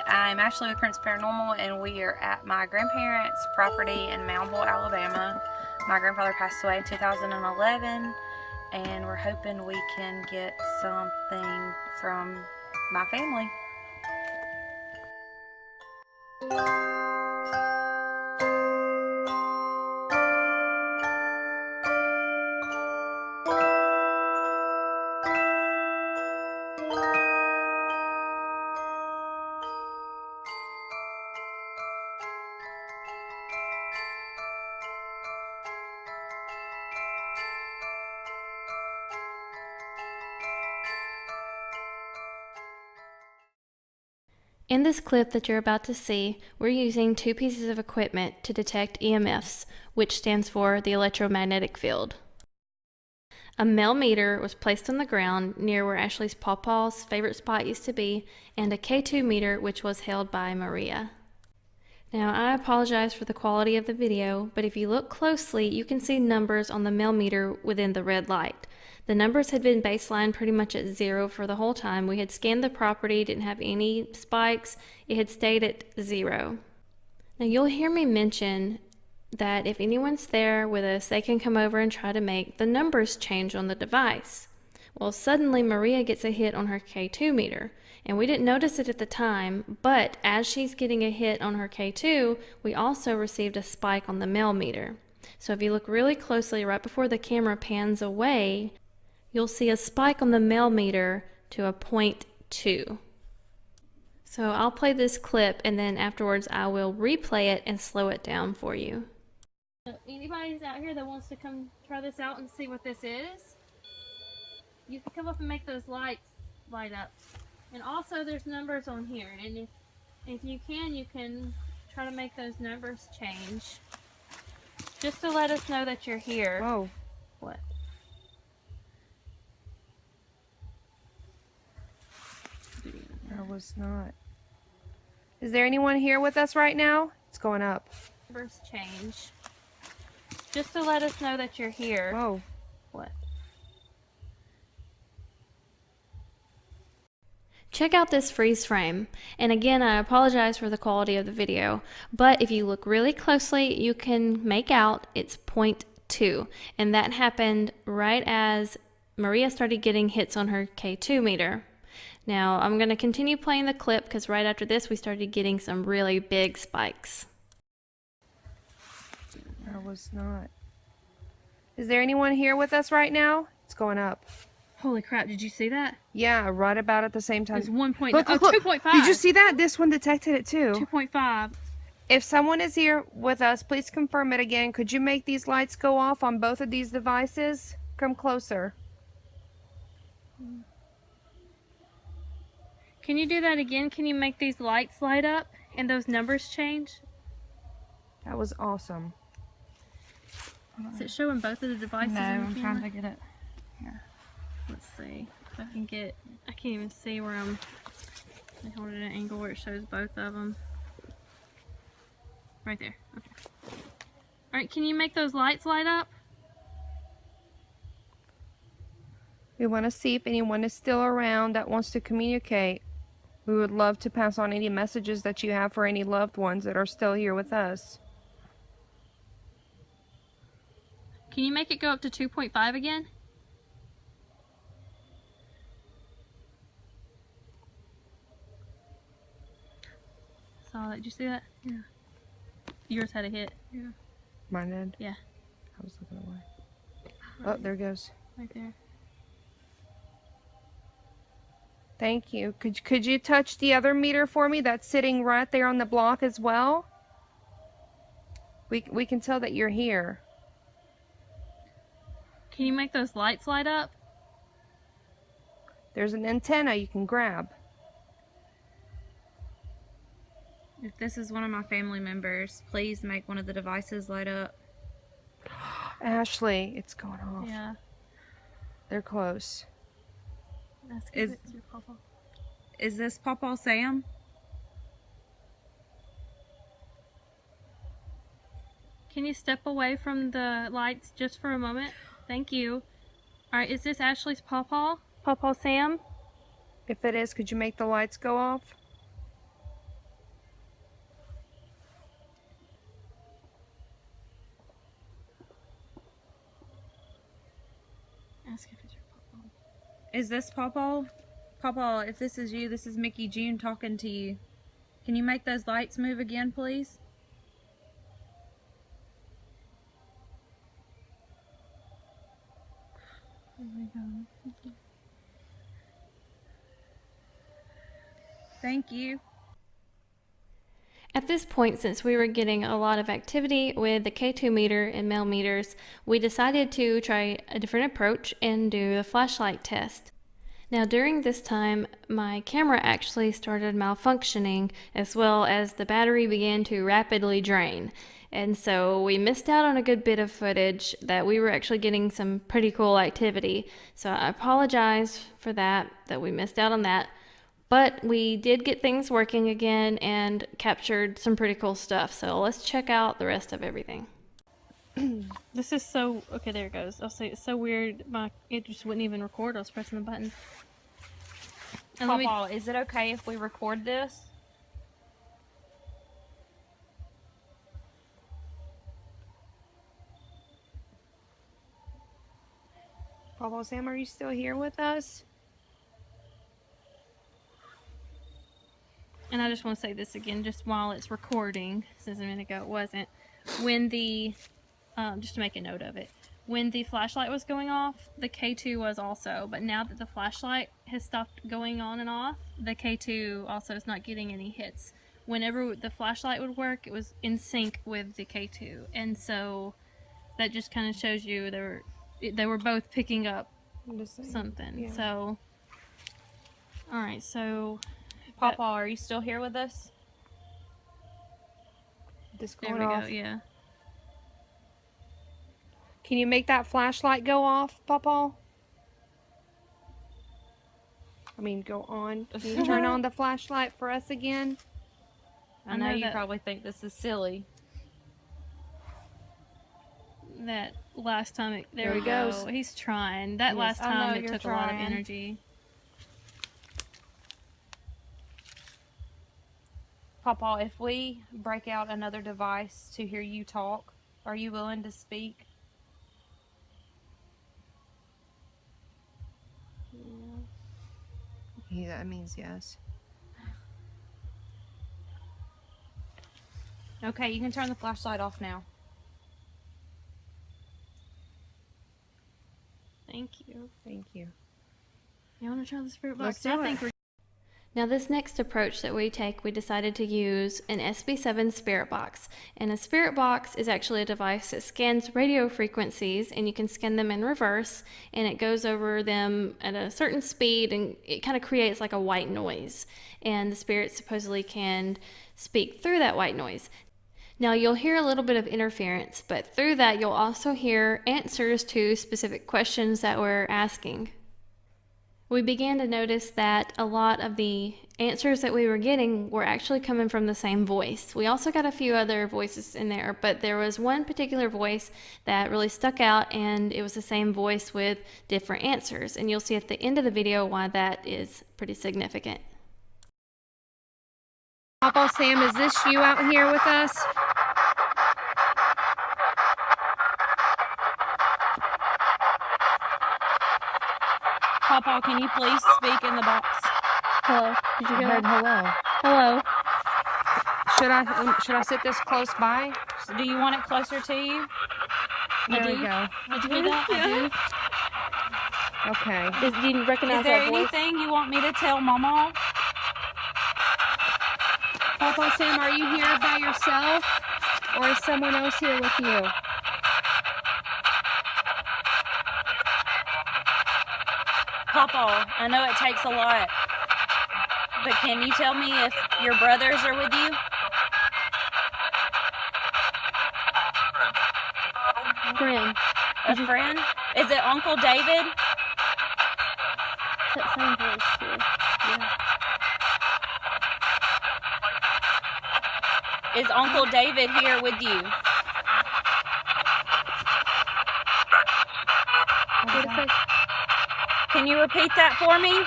I'm Ashley with Prince Paranormal, and we are at my grandparents' property in Moundville, Alabama. My grandfather passed away in 2011, and we're hoping we can get something from my family. In this clip that you're about to see, we're using two pieces of equipment to detect EMFs, which stands for the electromagnetic field. A Mel meter was placed on the ground near where Ashley's Paw Paw's favorite spot used to be, and a K2 meter which was held by Maria. Now, I apologize for the quality of the video, but if you look closely, you can see numbers on the Mel meter within the red light. The numbers had been baseline pretty much at 0 for the whole time. We had scanned the property, didn't have any spikes. It had stayed at 0. Now, you'll hear me mention that if anyone's there with us, they can come over and try to make the numbers change on the device. Well, suddenly Maria gets a hit on her K2 meter, and we didn't notice it at the time, but as she's getting a hit on her K2, we also received a spike on the Mel meter. So if you look really closely right before the camera pans away, you'll see a spike on the Mel meter to a 0.2. So I'll play this clip, and then afterwards I will replay it and slow it down for you. Anybody's out here that wants to come try this out and see what this is, you can come up and make those lights light up. And also there's numbers on here, and if you can try to make those numbers change, just to let us know that you're here. Whoa. What? I was not. Is there anyone here with us right now? It's going up. Numbers change, just to let us know that you're here. Whoa. What? Check out this freeze frame, and again I apologize for the quality of the video, but if you look really closely you can make out it's 0.2, and that happened right as Maria started getting hits on her K2 meter. Now I'm going to continue playing the clip because right after this we started getting some really big spikes. I was not. Is there anyone here with us right now? It's going up. Holy crap, did you see that? Yeah, right about at the same time. It's 1.9. Look, Oh, look. 2.5. Did you see that? This one detected it too. 2.5. If someone is here with us, please confirm it again. Could you make these lights go off on both of these devices? Come closer. Can you do that again? Can you make these lights light up and those numbers change? That was awesome. Is it showing both of the devices? No, on the I'm camera? trying to get it. Here. Let's see if I can get. I can't even see where I'm. I hold it at an angle where it shows both of them. Right there. Okay. All right. Can you make those lights light up? We want to see if anyone is still around that wants to communicate. We would love to pass on any messages that you have for any loved ones that are still here with us. Can you make it go up to 2.5 again? Saw that. Did you see that? Yeah. Yours had a hit. Yeah. Mine did? Yeah. I was looking away. Oh, there it goes. Right there. Thank you. Could you touch the other meter for me that's sitting right there on the block as well? We can tell that you're here. Can you make those lights light up? There's an antenna you can grab. If this is one of my family members, please make one of the devices light up. Ashley, it's going off. Yeah. They're close. Is this Paw Paw Sam? Can you step away from the lights just for a moment? Thank you. Alright, is this Ashley's Paw Paw? Paw Paw Sam? If it is, could you make the lights go off? Ask if it's your Paw Paw. Is this Paw Paw? Paw Paw, if this is you, this is Mickey June talking to you. Can you make those lights move again, please? Oh my God. Thank you. At this point, since we were getting a lot of activity with the K2 meter and male meters, we decided to try a different approach and do the flashlight test. Now during this time, my camera actually started malfunctioning, as well as the battery began to rapidly drain. And so we missed out on a good bit of footage that we were actually getting some pretty cool activity. So I apologize for that we missed out on that. But we did get things working again and captured some pretty cool stuff. So let's check out the rest of everything. This is so... Okay, there it goes. I'll say it's so weird. It just wouldn't even record. I was pressing the button. Paw Paw, is it okay if we record this? Paw Paw Sam, are you still here with us? And I just want to say this again, just while it's recording, since a minute ago it wasn't. When the, just to make a note of it, when the flashlight was going off, the K2 was also. But now that the flashlight has stopped going on and off, the K2 also is not getting any hits. Whenever the flashlight would work, it was in sync with the K2. And so that just kind of shows you they were both picking up something. Yeah. So, alright, so... Paw Paw, are you still here with us? This There going we off. go, yeah. Can you make that flashlight go off, Paw Paw? I mean, go on. Can you turn on the flashlight for us again? I know you that- probably think this is silly. That last time, there he we go. goes. He's trying. That Yes, last I know time it you're took a lot of trying. energy. Paw Paw, if we break out another device to hear you talk, are you willing to speak? Yeah, that means yes. Okay, you can turn the flashlight off now. Thank you. Thank you. You want to try the spirit Let's box? do I it. think we're... Now this next approach that we take, we decided to use an SB7 spirit box. And a spirit box is actually a device that scans radio frequencies, and you can scan them in reverse, and it goes over them at a certain speed, and it kind of creates like a white noise. And the spirits supposedly can speak through that white noise. Now you'll hear a little bit of interference, but through that you'll also hear answers to specific questions that we're asking. We began to notice that a lot of the answers that we were getting were actually coming from the same voice. We also got a few other voices in there, but there was one particular voice that really stuck out, and it was the same voice with different answers. And you'll see at the end of the video why that is pretty significant. Paw Paw Sam, is this you out here with us? Paw Paw, can you please speak in the box? Hello, did you I hear heard that? hello. Hello. Should I sit this close by? Do you want it closer to you? There we do. go. Did you hear that? Yeah. Okay. Do you recognize Is there that voice? anything you want me to tell Mama? Paw Paw Sam, are you here by yourself? Or is someone else here with you? Paw Paw, I know it takes a lot, but can you tell me if your brothers are with you? Friend. A friend? Is it Uncle David? It's that same voice too. Yeah. Is Uncle David here with you? What if I- Can you repeat that for me?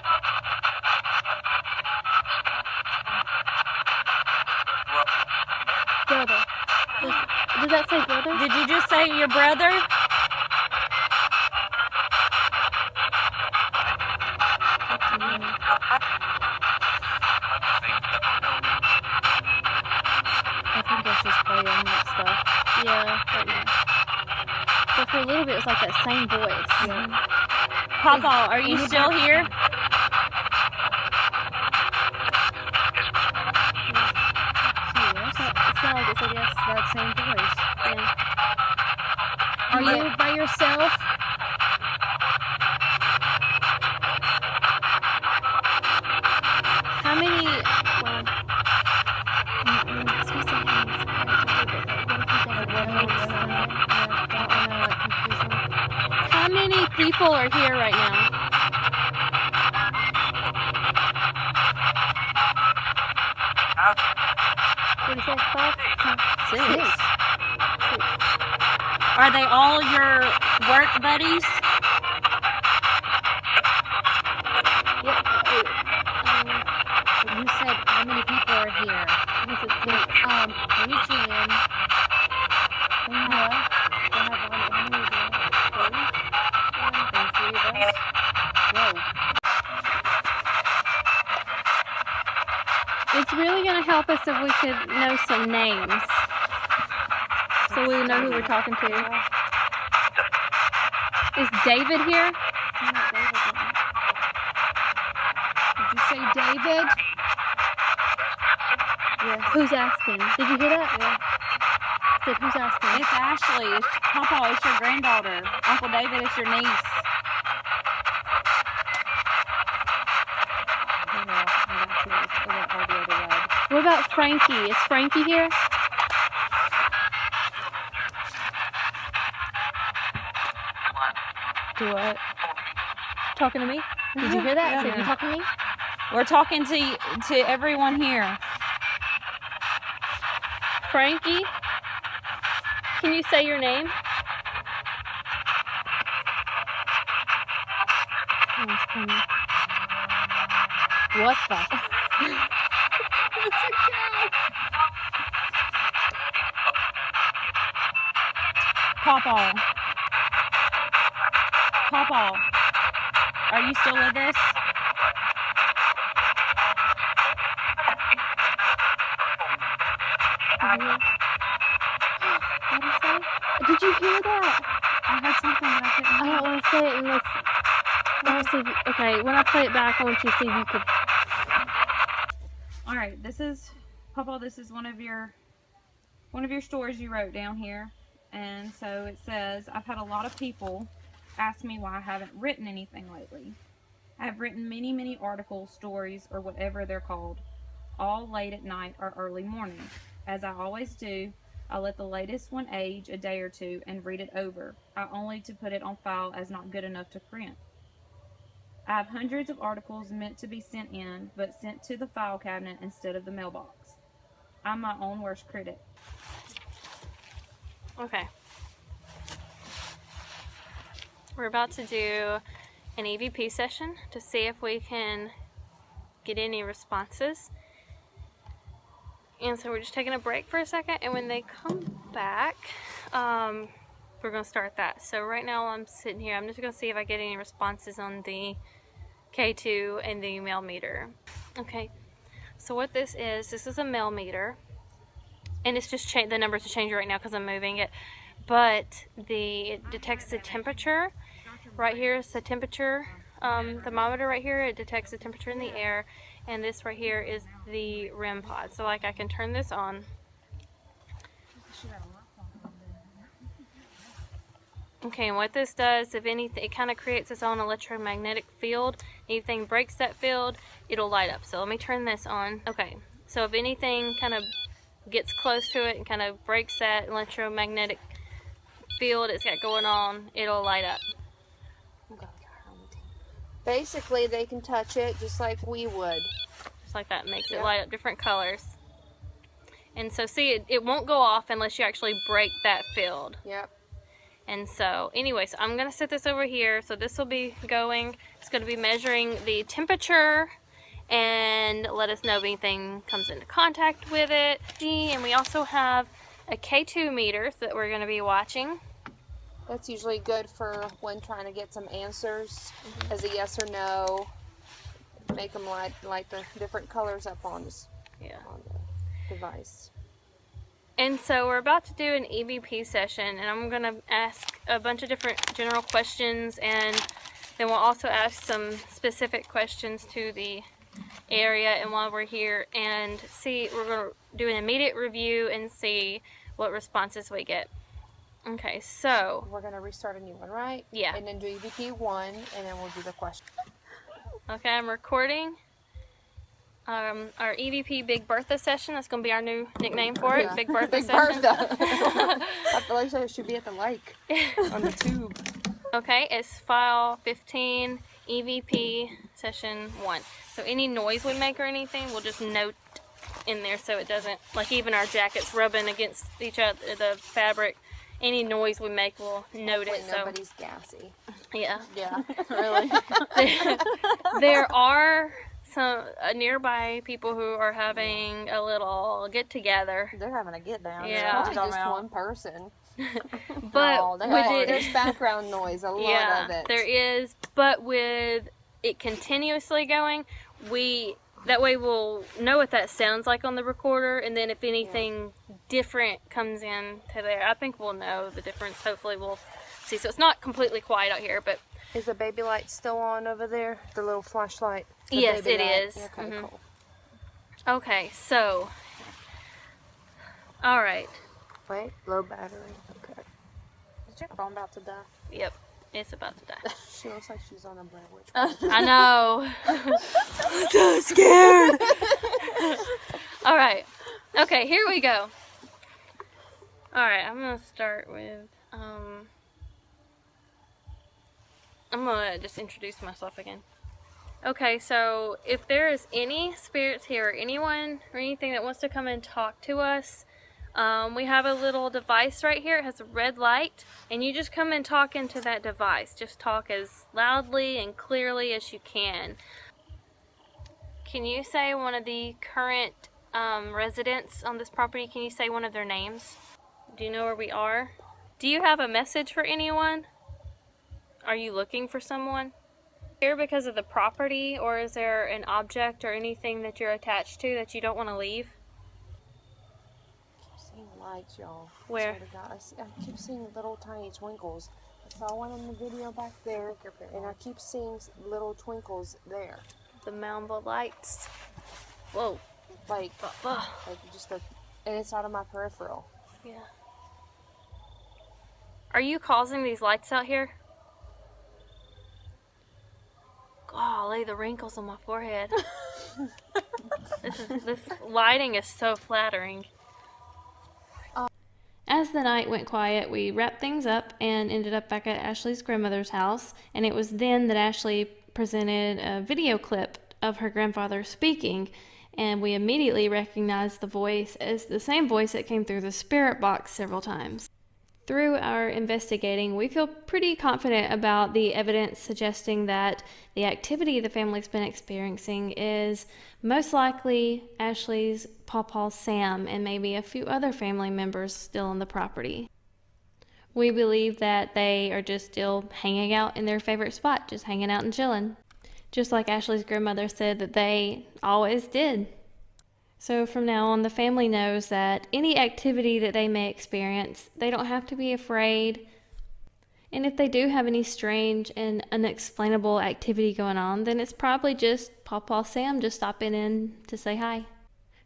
Brother. Does that say brother? Did you just say your brother? So for a little bit, it was like that same voice. Yeah. Paw Paw, are you still here? Yes. It sounded like it said yes. That same voice. Yeah. Are you by yourself? How many? Well, it's supposed to have this How many people are here right now? What did you say? 5? 6. Are they all your work buddies? Yep. You said how many people are here? I said 6. Reaching in. They have how many is it? 3 of us. Whoa. It's really going to help us if we could know some names. So we know who we're talking to. Is David here? Did you say David? Yes. Who's asking? Did you hear that? Yeah. Said who's asking? It's Ashley. It's Paw Paw. It's your granddaughter. Uncle David is your niece. What about Frankie? Is Frankie here? Do what? Talking to me? Did you hear that? Yeah. Said you talking to me? We're talking to everyone here. Frankie? Can you say your name? Someone's coming. What the? It's a cow. Paw Paw. Paw Paw. Are you still with us? Did you hear that? I heard something that I couldn't I hear. don't want to say it unless. I want to see if you, okay, when I play it back, I want you to see if you could. All right, this is Paw Paw. This is one of your stories you wrote down here, and so it says, I've had a lot of people ask me why I haven't written anything lately. I have written many articles, stories, or whatever they're called, all late at night or early morning. As I always do, I let the latest one age a day or two and read it over, only to put it on file as not good enough to print. I have hundreds of articles meant to be sent in, but sent to the file cabinet instead of the mailbox. I'm my own worst critic. Okay. We're about to do an EVP session to see if we can get any responses. And so we're just taking a break for a second, and when they come back, we're going to start that. So right now I'm sitting here, I'm just going to see if I get any responses on the K2 and the mail meter. Okay, so what this is a mail meter, and it's just the numbers are changing right now because I'm moving it, but it detects the temperature. Right here is the temperature thermometer right here. It detects the temperature in the air, and this right here is the REM pod. So like I can turn this on. Okay, and what this does, if anything, it kind of creates its own electromagnetic field. Anything breaks that field, it'll light up. So let me turn this on. Okay, so if anything kind of gets close to it and kind of breaks that electromagnetic field it's got going on, it'll light up. Basically, they can touch it just like we would. Just like that, makes it Yep. light up different colors. And so see, it won't go off unless you actually break that field. Yep. And so anyway, so I'm going to set this over here. So this will be going, it's going to be measuring the temperature and let us know if anything comes into contact with it. And we also have a K2 meter that we're going to be watching. That's usually good for when trying to get some answers as a yes or no. Make them light the different colors up on the device. And so we're about to do an EVP session, and I'm going to ask a bunch of different general questions, and then we'll also ask some specific questions to the area and while we're here, and see, we're going to do an immediate review and see what responses we get. Okay, so We're going to restart a new one, right? Yeah. And then do EVP 1, and then we'll do the question. okay, I'm recording our EVP Big Bertha session. That's going to be our new nickname for it. Yeah. Big Bertha Big session. Bertha. I feel like it should be at the lake on the tube. Okay, it's file 15 EVP session 1. So any noise we make or anything, we'll just note in there so it doesn't, like even our jackets rubbing against each other, the fabric, any noise we make, we'll note it. So Nobody's gassy. yeah. Yeah, really. There are some nearby people who are having a little get together, They're having a get down. Yeah. Probably just one person. but No, they with are. it, There's background noise, a lot yeah, of it. there is. But with it continuously going, that way we'll know what that sounds like on the recorder, and then if anything different comes in to there, I think we'll know the difference. Hopefully we'll see. So it's not completely quiet out here, but Is the baby light still on over there? The little flashlight? The yes, baby it light? is. Okay, Mhm. cool. Okay, so all right. Wait, low battery. Okay. Is your phone about to die? Yep, it's about to die. She looks like she's on a Blair Witch. I know. I'm so scared. All right. Okay, here we go. All right, I'm going to start with, I'm going to just introduce myself again. Okay, so if there is any spirits here, or anyone or anything that wants to come and talk to us, we have a little device right here. It has a red light, and you just come and talk into that device. Just talk as loudly and clearly as you can. Can you say one of the current residents on this property? Can you say one of their names? Do you know where we are? Do you have a message for anyone? Are you looking for someone? Here because of the property, or is there an object or anything that you're attached to that you don't want to leave? Seeing lights, y'all. Where? Swear to God. I keep seeing little tiny twinkles. I saw one in the video back there, and I keep seeing little twinkles there. The Moundville lights. Whoa. Like Ugh. just and it's out of my peripheral. Yeah. Are you causing these lights out here? Golly, the wrinkles on my forehead. This lighting is so flattering. As the night went quiet, we wrapped things up and ended up back at Ashley's grandmother's house, and it was then that Ashley presented a video clip of her grandfather speaking, and we immediately recognized the voice as the same voice that came through the spirit box several times. Through our investigating, we feel pretty confident about the evidence suggesting that the activity the family's been experiencing is most likely Ashley's Paw Paw Sam and maybe a few other family members still on the property. We believe that they are just still hanging out in their favorite spot, just hanging out and chilling, just like Ashley's grandmother said that they always did. So from now on, the family knows that any activity that they may experience, they don't have to be afraid. And if they do have any strange and unexplainable activity going on, then it's probably just Paw Paw Sam just stopping in to say hi.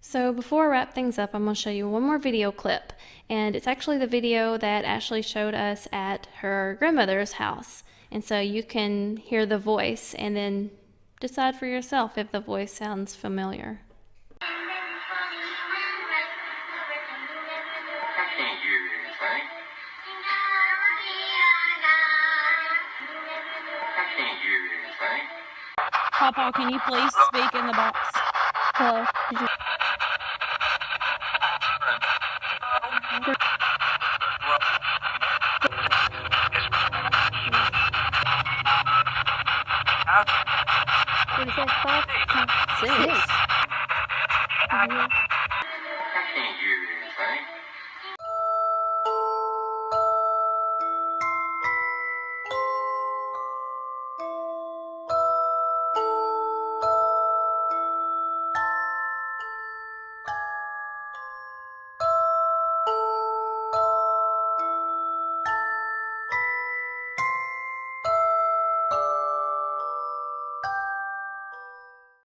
So before I wrap things up, I'm going to show you one more video clip. And it's actually the video that Ashley showed us at her grandmother's house. And so you can hear the voice and then decide for yourself if the voice sounds familiar. Paw Paw, can you please speak in the box? Hello? Did you... What is that? 5? 6.